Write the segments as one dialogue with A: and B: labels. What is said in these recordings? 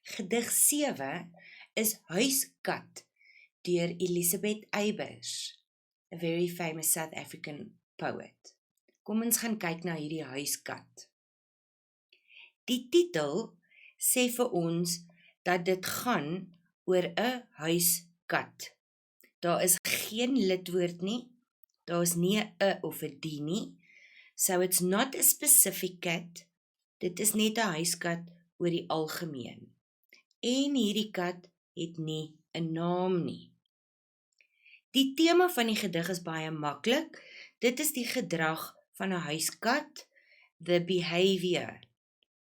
A: Gedig 7 is Huiskat deur Elisabeth Eybers, a very famous South African poet. Kom ons gaan kyk na hierdie huiskat. Die titel sê vir ons dat dit gaan oor 'n huiskat. Daar is geen lidwoord nie, daar is nie 'n of 'n die nie, so it's not a specific cat, dit is net 'n huiskat oor die algemeen. En hierdie kat het nie 'n naam nie. Die tema van die gedig is baie maklik, dit is die gedrag van 'n huiskat, the behavior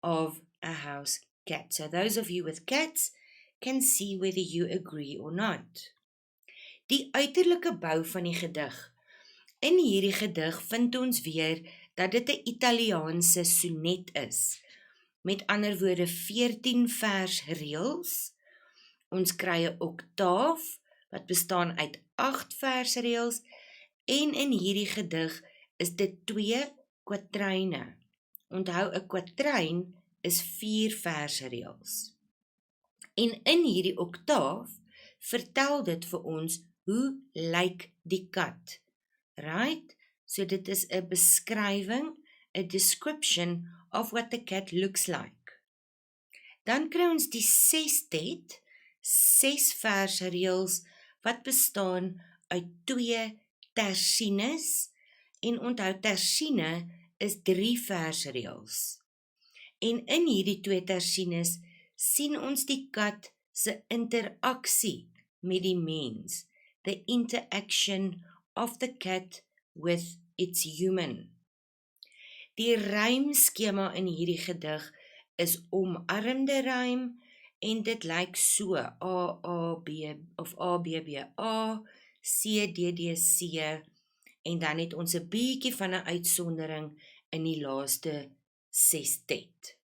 A: of a house cat. So those of you with cats can see whether you agree or not. Die uiterlike bou van die gedig. In hierdie gedig vind ons weer dat dit 'n Italiaanse sonnet is. Met ander woorde 14 versreëls. Ons kry 'n oktaaf wat bestaan uit 8 versreëls en in hierdie gedig is dit 2 kwatryne. Onthou 'n kwatryn is 4 versreëls. En in hierdie oktaaf vertel dit vir ons hoe lyk die kat. Right? So dit is 'n beskrywing, a description of what the cat looks like. Dan kry ons die sestet, 6 versreëls wat bestaan uit 2 tersines en onthou tersine is 3 versreëls. En in hierdie 2 tersines sien ons die kat se interaksie met die mens, the interaction of the cat with its human. Die rymskema in hierdie gedig is omarmde rym en dit lyk so A A B of A B B A, C D D C en dan het ons 'n bietjie van 'n uitsondering in die laaste sestet.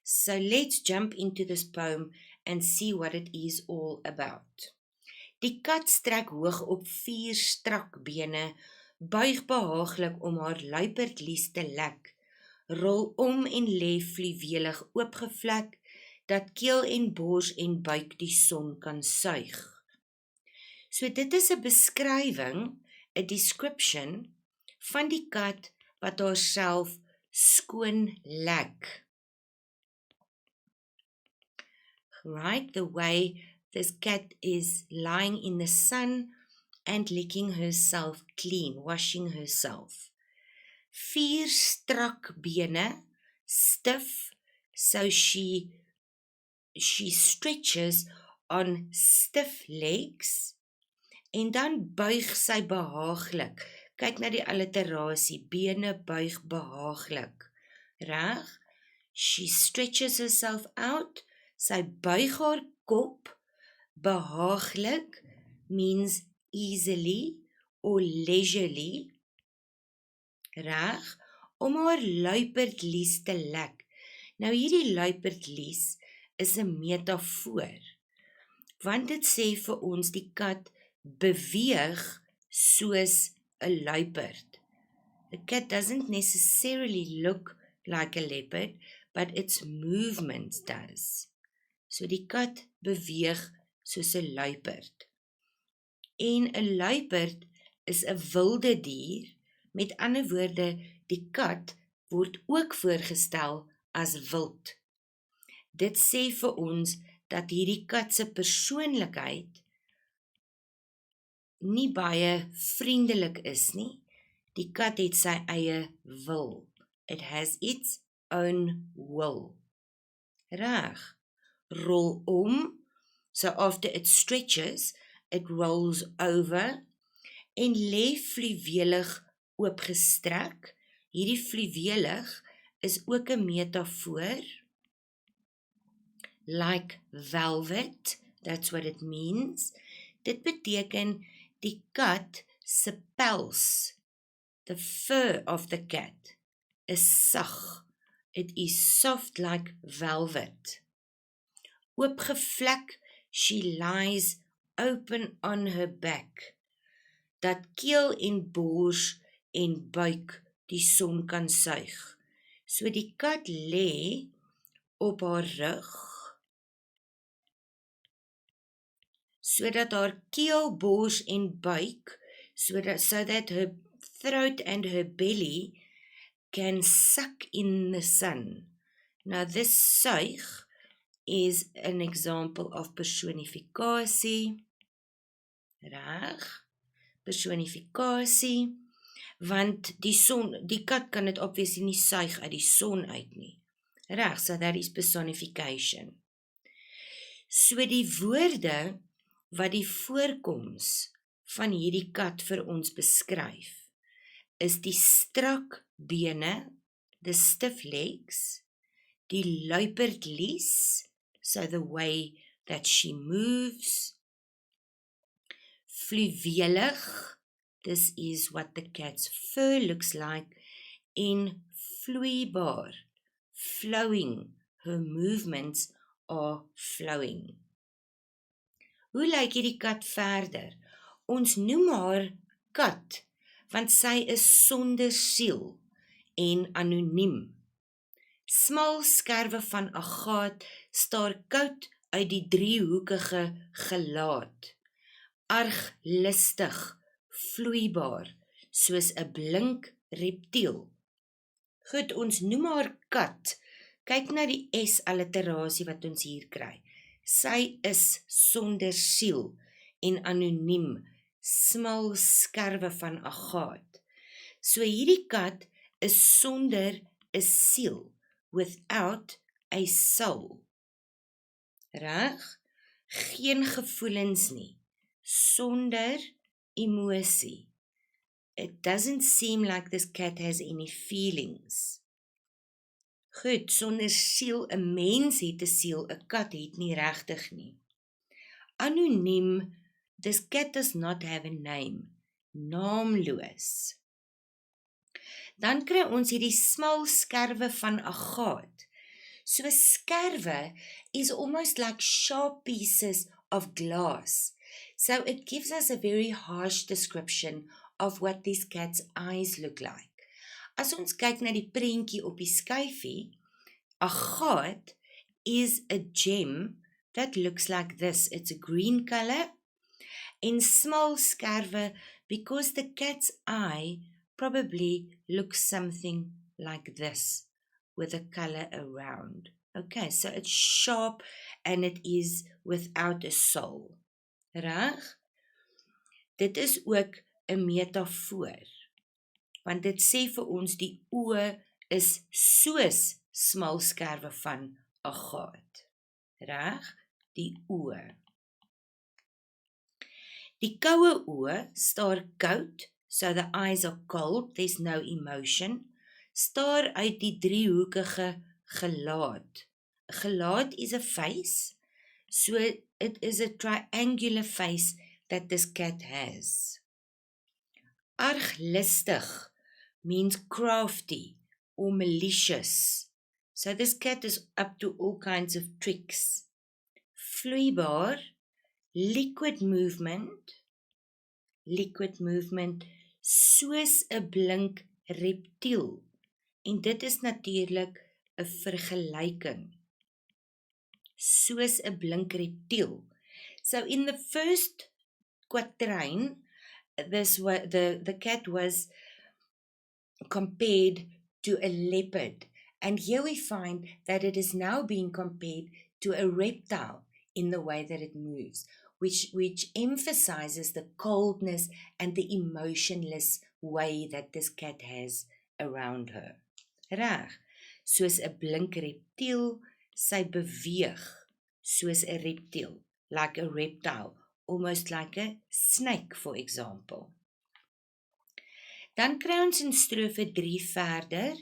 A: So let's jump into this poem and see what it is all about. Die kat strek hoog op 4 strak bene, buig behaaglik om haar luiperdlies te lek, rol om en lê fluwelig oopgevlek, dat keel en bors en buik die son kan suig. So dit is 'n beskrywing, 'n description van die kat wat haarself skoon lek. Right, the way this cat is lying in the sun and licking herself clean, washing herself. 4 strak bene, stiff, so she stretches on stiff legs, en dan buig sy behaaglik. Kyk na die alliterasie, bene buig behaaglik. Reg? She stretches herself out, sy buig haar kop, behaaglik means easily or leisurely, reg, om haar luiperdlies te lek. Nou hierdie luiperdlies is 'n metafoor, want dit sê vir ons die kat beweeg soos 'n luiperd. The cat doesn't necessarily look like a leopard, but its movements does. So die kat beweeg soos 'n luiperd. En 'n luiperd is 'n wilde dier, met ander woorde, die kat word ook voorgestel as wild. Dit sê vir ons dat hierdie kat se persoonlikheid nie baie vriendelik is nie. Die kat het sy eie wil. It has its own will. Reg. Rol om, so after it stretches, it rolls over, en lê fluwelig oopgestrek. Hierdie fluwelig is ook 'n metafoor, like velvet, that's what it means. Dit beteken die kat se pels, the fur of the cat, is sag. It is soft like velvet. Oopgevlek, she lies open on her back, dat keel en bors en buik die son kan suig. So die kat lê op haar rug, sodat haar keel, bors en buik, so that her throat and her belly can suck in the sun. Now this suig is an example of personifikasie, reg? Personifikasie, want die kat kan dit obviously nie suig uit die son uit nie. Reg, so that is personification. So die woorde wat die voorkoms van hierdie kat vir ons beskryf, is die strak bene, the stiff legs, die luiperdlies, so the way that she moves, fluwelig, this is what the cat's fur looks like, en vloeibaar, flowing, her movements are flowing. Hoe lyk hierdie kat verder? Ons noem haar kat, want sy is sonder siel en anoniem. Smal skerwe van agaat staar koud uit die driehoekige gelaat. Arglistig, vloeibaar, soos 'n blink reptiel. Goed, ons noem haar kat. Kyk na die S-alliterasie wat ons hier kry. Sy is sonder siel en anoniem, smal skerwe van agaat. So hierdie kat is sonder 'n siel, without a soul. Reg? Geen gevoelens nie, sonder emosie. It doesn't seem like this cat has any feelings. Goed, sonder siel, 'n mens het 'n siel, 'n kat het nie regtig nie. Anoniem, this cat does not have a name, naamloos. Dan kry ons hierdie smal skerwe van agaat. So skerwe is almost like sharp pieces of glass. So it gives us a very harsh description of what this cat's eyes look like. As ons kyk na die prentjie op die skyfie, agaat is a gem that looks like this. It's a green color. En smal skerwe, because the cat's eye probably looks something like this, with a color around. Okay, so it's sharp and it is without a soul. Reg? Dit is ook 'n metafoor, want dit sê vir ons die oë is soos smal skerwe van agaat. Reg? Die oë. Die koue oë staar koud, so the eyes are cold, there's no emotion, staar uit die driehoekige gelaat. Gelaat is a face, so it is a triangular face that this cat has. Arglistig means crafty or malicious. So this cat is up to all kinds of tricks. Vloeibaar, liquid movement, soos 'n blink reptiel. En dit is natuurlik 'n vergelyking. Soos 'n blink reptiel. So in the first quatrain, the cat was compared to a leopard, and here we find that it is now being compared to a reptile in the way that it moves, which emphasizes the coldness and the emotionless way that this cat has around her. Reg, soos 'n blink reptiel, sy beweeg soos 'n reptiel, like a reptile, almost like a snake, for example. Dan kry ons in strofe 3 verder,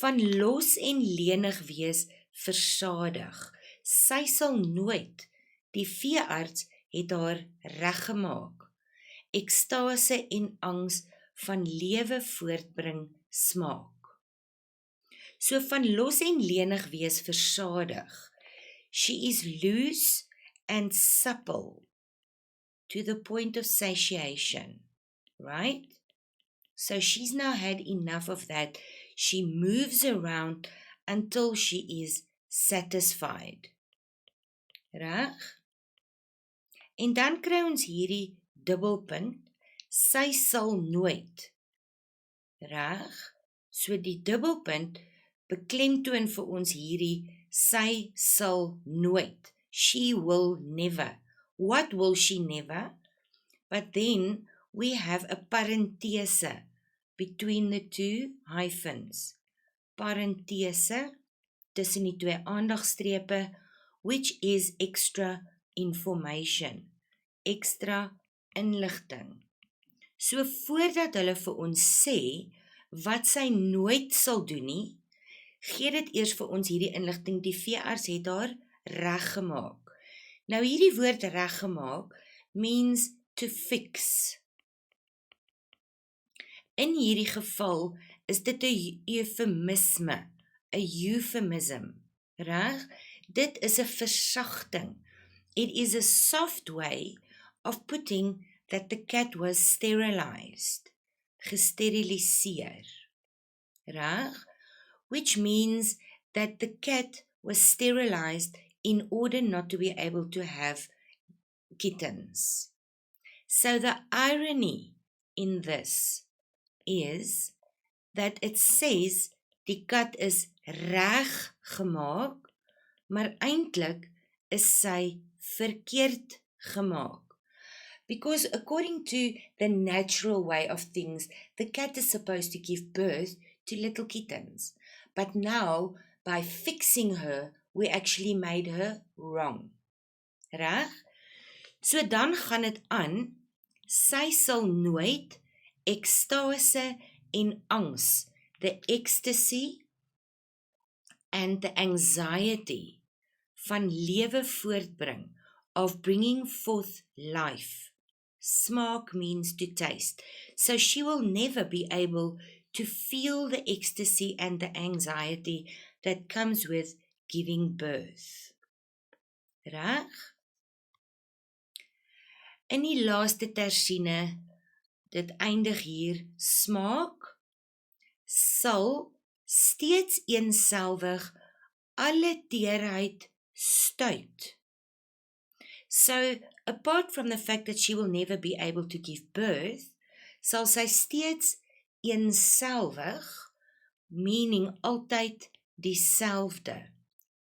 A: van los en lenig wees versadig. Sy sal nooit, die veearts het haar reggemaak. Ekstase en angs van lewe voortbring smaak. So van los en lenig wees versadig. She is loose and supple to the point of satiation, right? So she's now had enough of that. She moves around until she is satisfied. Reg? En dan kry ons hierdie dubbelpunt, sy sal nooit. Reg? So die dubbelpunt beklemtoon vir ons hierdie, sy sal nooit. She will never. What will she never? But then we have a parenthese between the two hyphens. Parenthese tussen die twee aandagstrepe, which is extra information, extra inligting. So voordat hulle vir ons sê wat sy nooit sal doen nie, gee dit eers vir ons hierdie inligting, die veearts het haar reggemaak. Nou hierdie woord reggemaak means to fix. In hierdie geval is dit 'n eufemisme, 'n euphemism, reg? Dit is 'n versagting. It is a soft way of putting that the cat was sterilized, gesteriliseer, reg? Which means that the cat was sterilized in order not to be able to have kittens. So the irony in this is that it says die kat is reg gemaak, maar eintlik is sy verkeerd gemaak. Because according to the natural way of things, the cat is supposed to give birth to little kittens. But now, by fixing her, we actually made her wrong. Reg? So dan gaan dit aan, sy sal nooit ekstase en angs, the ecstasy and the anxiety van lewe voortbring, of bringing forth life. Smaak means to taste. So she will never be able to feel the ecstasy and the anxiety that comes with giving birth. Reg? In die laaste tersiene, dit eindig hier, smaak sal steeds eenselwig alle teerheid stuit. So, apart from the fact that she will never be able to give birth, sal sy steeds eenselwig, meaning altyd dieselfde,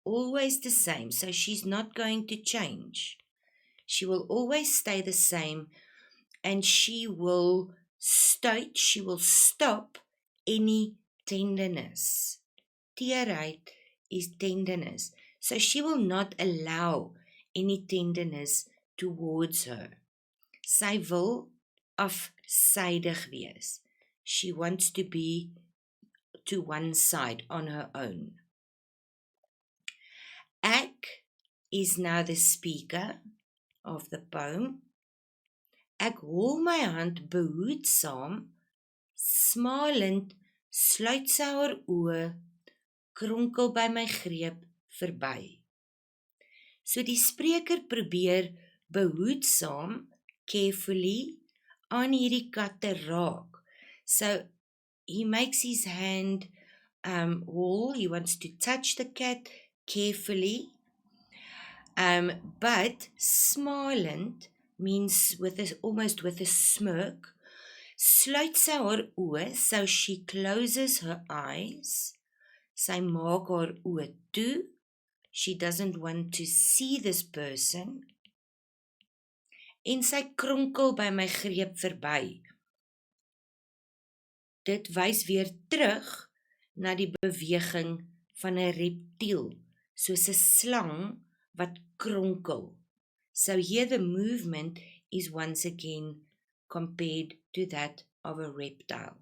A: always the same, so she's not going to change. She will always stay the same, and she will stop any tenderness. Teerheid is tenderness. So she will not allow any tenderness towards her. Sy wil afsydig wees. She wants to be to one side on her own. Ek is now the speaker of the poem. Ek hol my hand behoedsaam, smalend sluit sy haar oë, kronkel by my greep verby. So die spreker probeer behoedsaam, carefully, aan hierdie kat te raak. So he makes his hand whole, he wants to touch the cat carefully, but smalend means almost with a smirk. Sluit sy haar oë, so she closes her eyes. Sy maak haar oë toe. She doesn't want to see this person. En sy kronkel by my greep verby. Dit wys weer terug na die beweging van 'n reptiel, soos 'n slang wat kronkel. So here the movement is once again compared to that of a reptile.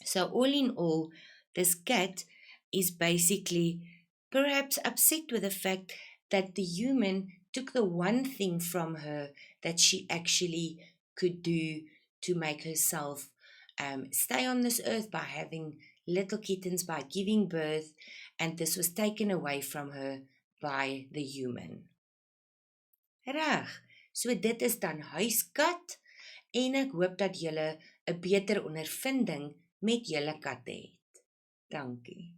A: So all in all, this cat is basically perhaps upset with the fact that the human took the one thing from her that she actually could do to make herself stay on this earth by having little kittens, by giving birth, and this was taken away from her by the human. Reg, so dit is dan huiskat, en ek hoop dat julle 'n beter ondervinding met julle katte het. Dankie.